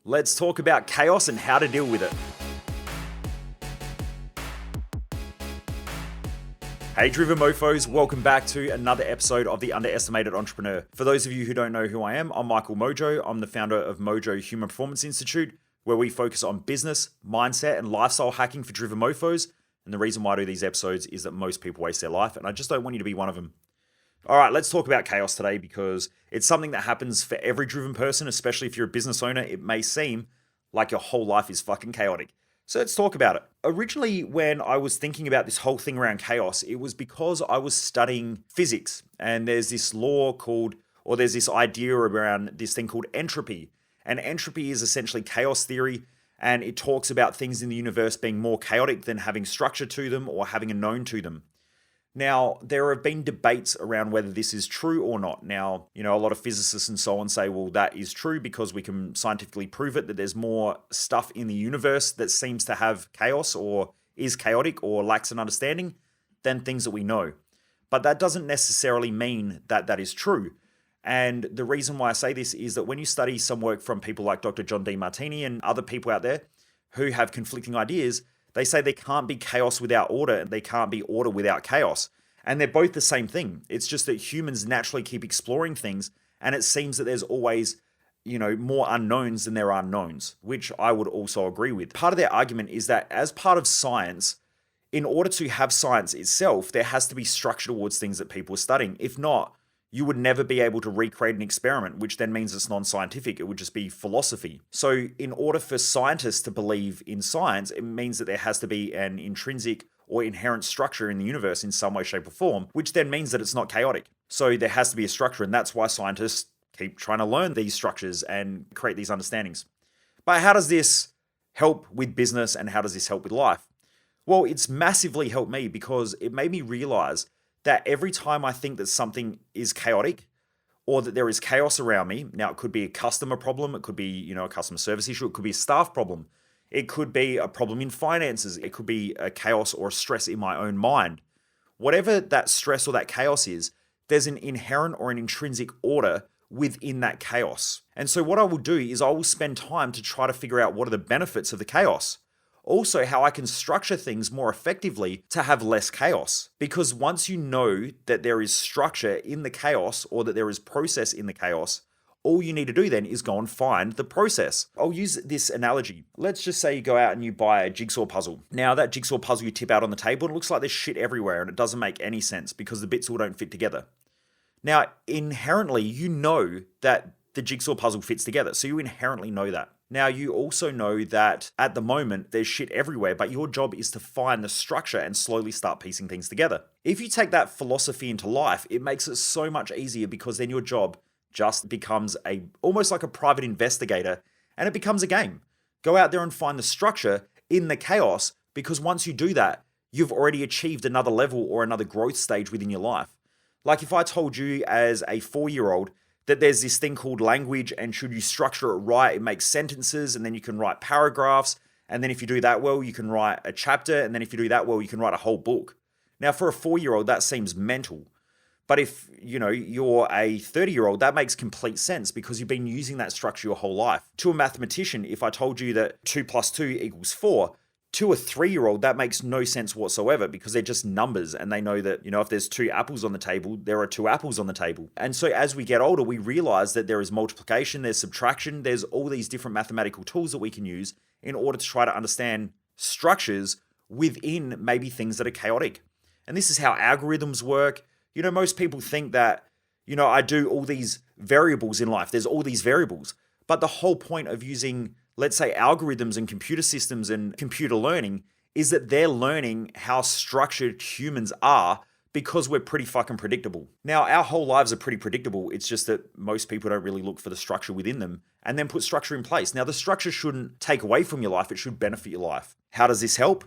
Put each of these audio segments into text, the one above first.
Let's talk about chaos and how to deal with it. Hey Driven Mofos, welcome back to another episode of The Underestimated Entrepreneur. For those of you who don't know who I am, I'm Michael Mojo. I'm the founder of Mojo Human Performance Institute, where we focus on business, mindset, and lifestyle hacking for Driven Mofos. And the reason why I do these episodes is that most people waste their life, and I just don't want you to be one of them. All right, let's talk about chaos today because it's something that happens for every driven person, especially if you're a business owner. It may seem like your whole life is fucking chaotic. So let's talk about it. Originally, when I was thinking about this whole thing around chaos, it was because I was studying physics, and there's this there's this idea around this thing called entropy. And entropy is essentially chaos theory, and it talks about things in the universe being more chaotic than having structure to them or having a known to them. Now, there have been debates around whether this is true or not. Now, a lot of physicists and so on say, well, that is true because we can scientifically prove it, that there's more stuff in the universe that seems to have chaos or is chaotic or lacks an understanding than things that we know. But that doesn't necessarily mean that that is true. And the reason why I say this is that when you study some work from people like Dr. John Demartini and other people out there who have conflicting ideas, they say there can't be chaos without order and there can't be order without chaos. And they're both the same thing. It's just that humans naturally keep exploring things, and it seems that there's always, more unknowns than there are knowns, which I would also agree with. Part of their argument is that as part of science, in order to have science itself, there has to be structure towards things that people are studying. If not, you would never be able to recreate an experiment, which then means it's non-scientific. It would just be philosophy. So in order for scientists to believe in science, it means that there has to be an intrinsic or inherent structure in the universe in some way, shape, or form, which then means that it's not chaotic. So there has to be a structure, and that's why scientists keep trying to learn these structures and create these understandings. But how does this help with business, and how does this help with life? Well, it's massively helped me because it made me realize that every time I think that something is chaotic or that there is chaos around me, now it could be a customer problem, it could be, a customer service issue, it could be a staff problem, it could be a problem in finances, it could be a chaos or a stress in my own mind. Whatever that stress or that chaos is, there's an inherent or an intrinsic order within that chaos. And so what I will do is I will spend time to try to figure out what are the benefits of the chaos. Also, how I can structure things more effectively to have less chaos. Because once you know that there is structure in the chaos or that there is process in the chaos, all you need to do then is go and find the process. I'll use this analogy. Let's just say you go out and you buy a jigsaw puzzle. Now that jigsaw puzzle you tip out on the table, and it looks like there's shit everywhere and it doesn't make any sense because the bits all don't fit together. Now, inherently, you know that the jigsaw puzzle fits together. So you inherently know that. Now, you also know that at the moment, there's shit everywhere, but your job is to find the structure and slowly start piecing things together. If you take that philosophy into life, it makes it so much easier because then your job just becomes almost like a private investigator, and it becomes a game. Go out there and find the structure in the chaos, because once you do that, you've already achieved another level or another growth stage within your life. Like if I told you as a 4-year-old that there's this thing called language, and should you structure it right, it makes sentences, and then you can write paragraphs, and then if you do that well, you can write a chapter, and then if you do that well, you can write a whole book. Now, for a 4-year-old, that seems mental. But if, you're a 30-year-old, that makes complete sense because you've been using that structure your whole life. To a mathematician, if I told you that 2 plus 2 equals 4, to a 3-year-old, that makes no sense whatsoever because they're just numbers, and they know that, if there's 2 apples on the table, there are 2 apples on the table. And so as we get older, we realize that there is multiplication, there's subtraction, there's all these different mathematical tools that we can use in order to try to understand structures within maybe things that are chaotic. And this is how algorithms work. Most people think that, I do all these variables in life. There's all these variables. But the whole point of using, let's say, algorithms and computer systems and computer learning is that they're learning how structured humans are because we're pretty fucking predictable. Now, our whole lives are pretty predictable. It's just that most people don't really look for the structure within them and then put structure in place. Now, the structure shouldn't take away from your life. It should benefit your life. How does this help?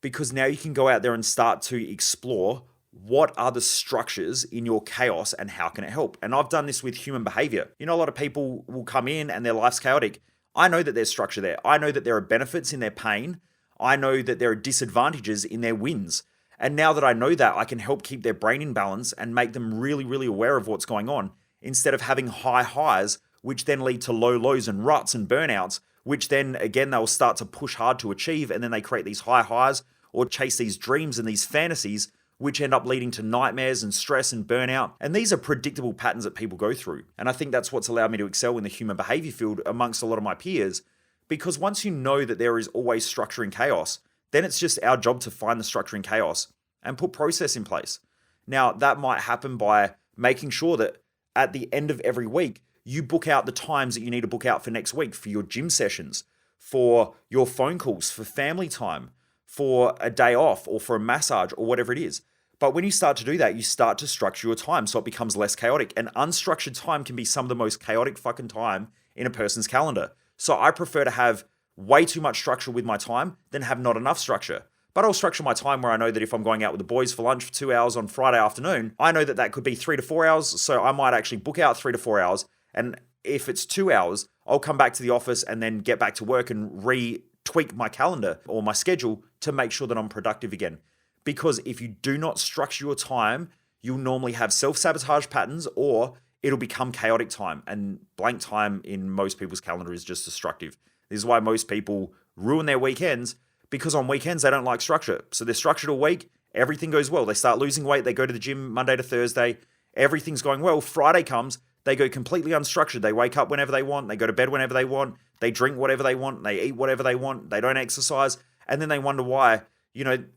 Because now you can go out there and start to explore what are the structures in your chaos and how can it help? And I've done this with human behavior. A lot of people will come in and their life's chaotic. I know that there's structure there. I know that there are benefits in their pain. I know that there are disadvantages in their wins. And now that I know that, I can help keep their brain in balance and make them really, really aware of what's going on instead of having high highs which then lead to low lows and ruts and burnouts, which then again, they'll start to push hard to achieve. And then they create these high highs or chase these dreams and these fantasies, which end up leading to nightmares and stress and burnout. And these are predictable patterns that people go through. And I think that's what's allowed me to excel in the human behavior field amongst a lot of my peers, because once you know that there is always structure in chaos, then it's just our job to find the structure in chaos and put process in place. Now, that might happen by making sure that at the end of every week, you book out the times that you need to book out for next week, for your gym sessions, for your phone calls, for family time, for a day off, or for a massage, or whatever it is. But when you start to do that, you start to structure your time so it becomes less chaotic. And unstructured time can be some of the most chaotic fucking time in a person's calendar. So I prefer to have way too much structure with my time than have not enough structure. But I'll structure my time where I know that if I'm going out with the boys for lunch for 2 hours on Friday afternoon, I know that that could be 3 to 4 hours. So I might actually book out 3 to 4 hours. And if it's 2 hours, I'll come back to the office and then get back to work and tweak my calendar or my schedule to make sure that I'm productive again. Because if you do not structure your time, you'll normally have self-sabotage patterns, or it'll become chaotic time. And blank time in most people's calendar is just destructive. This is why most people ruin their weekends, because on weekends they don't like structure. So they're structured all week, everything goes well. They start losing weight, they go to the gym Monday to Thursday, everything's going well. Friday comes, they go completely unstructured. They wake up whenever they want, they go to bed whenever they want, they drink whatever they want, they eat whatever they want, they don't exercise, and then they wonder why,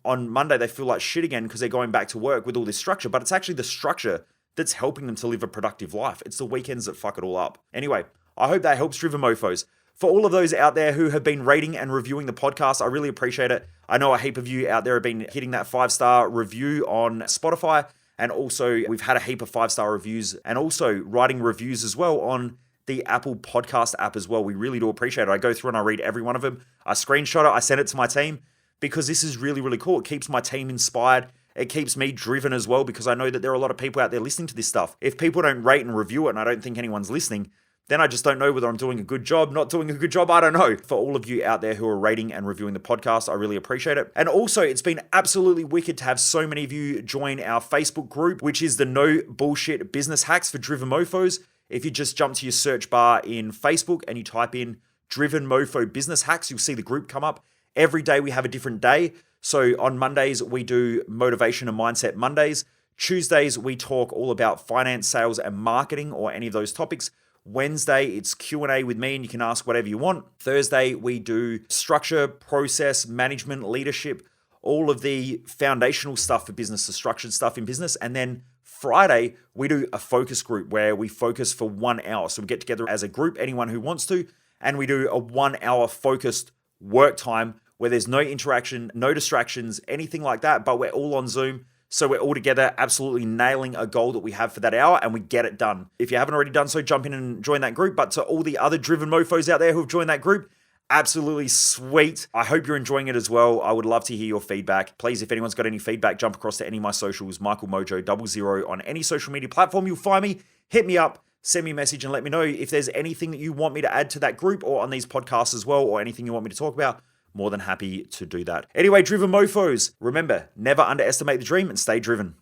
on Monday they feel like shit again because they're going back to work with all this structure. But it's actually the structure that's helping them to live a productive life. It's the weekends that fuck it all up. Anyway, I hope that helps, Driven Mofos. For all of those out there who have been rating and reviewing the podcast, I really appreciate it. I know a heap of you out there have been hitting that 5-star review on Spotify. And also we've had a heap of 5-star reviews and also writing reviews as well on the Apple Podcast app as well. We really do appreciate it. I go through and I read every one of them. I screenshot it. I send it to my team because this is really, really cool. It keeps my team inspired. It keeps me driven as well because I know that there are a lot of people out there listening to this stuff. If people don't rate and review it and I don't think anyone's listening, then I just don't know whether I'm doing a good job, not doing a good job. I don't know. For all of you out there who are rating and reviewing the podcast, I really appreciate it. And also, it's been absolutely wicked to have so many of you join our Facebook group, which is the No Bullshit Business Hacks for Driven Mofos. If you just jump to your search bar in Facebook and you type in Driven Mofo Business Hacks, you'll see the group come up. Every day we have a different day. So on Mondays, we do Motivation and Mindset Mondays. Tuesdays, we talk all about finance, sales, and marketing, or any of those topics. Wednesday, it's Q&A with me and you can ask whatever you want. Thursday, we do structure, process, management, leadership, all of the foundational stuff for business, the structured stuff in business. And then Friday, we do a focus group where we focus for 1 hour. So we get together as a group, anyone who wants to, and we do a 1 hour focused work time where there's no interaction, no distractions, anything like that, but we're all on Zoom. So we're all together absolutely nailing a goal that we have for that hour and we get it done. If you haven't already done so, jump in and join that group. But to all the other Driven Mofos out there who have joined that group, absolutely sweet. I hope you're enjoying it as well. I would love to hear your feedback. Please, if anyone's got any feedback, jump across to any of my socials, Michael Mojo 00 on any social media platform. You'll find me, hit me up, send me a message and let me know if there's anything that you want me to add to that group or on these podcasts as well, or anything you want me to talk about. More than happy to do that. Anyway, Driven Mofos, remember, never underestimate the dream and stay driven.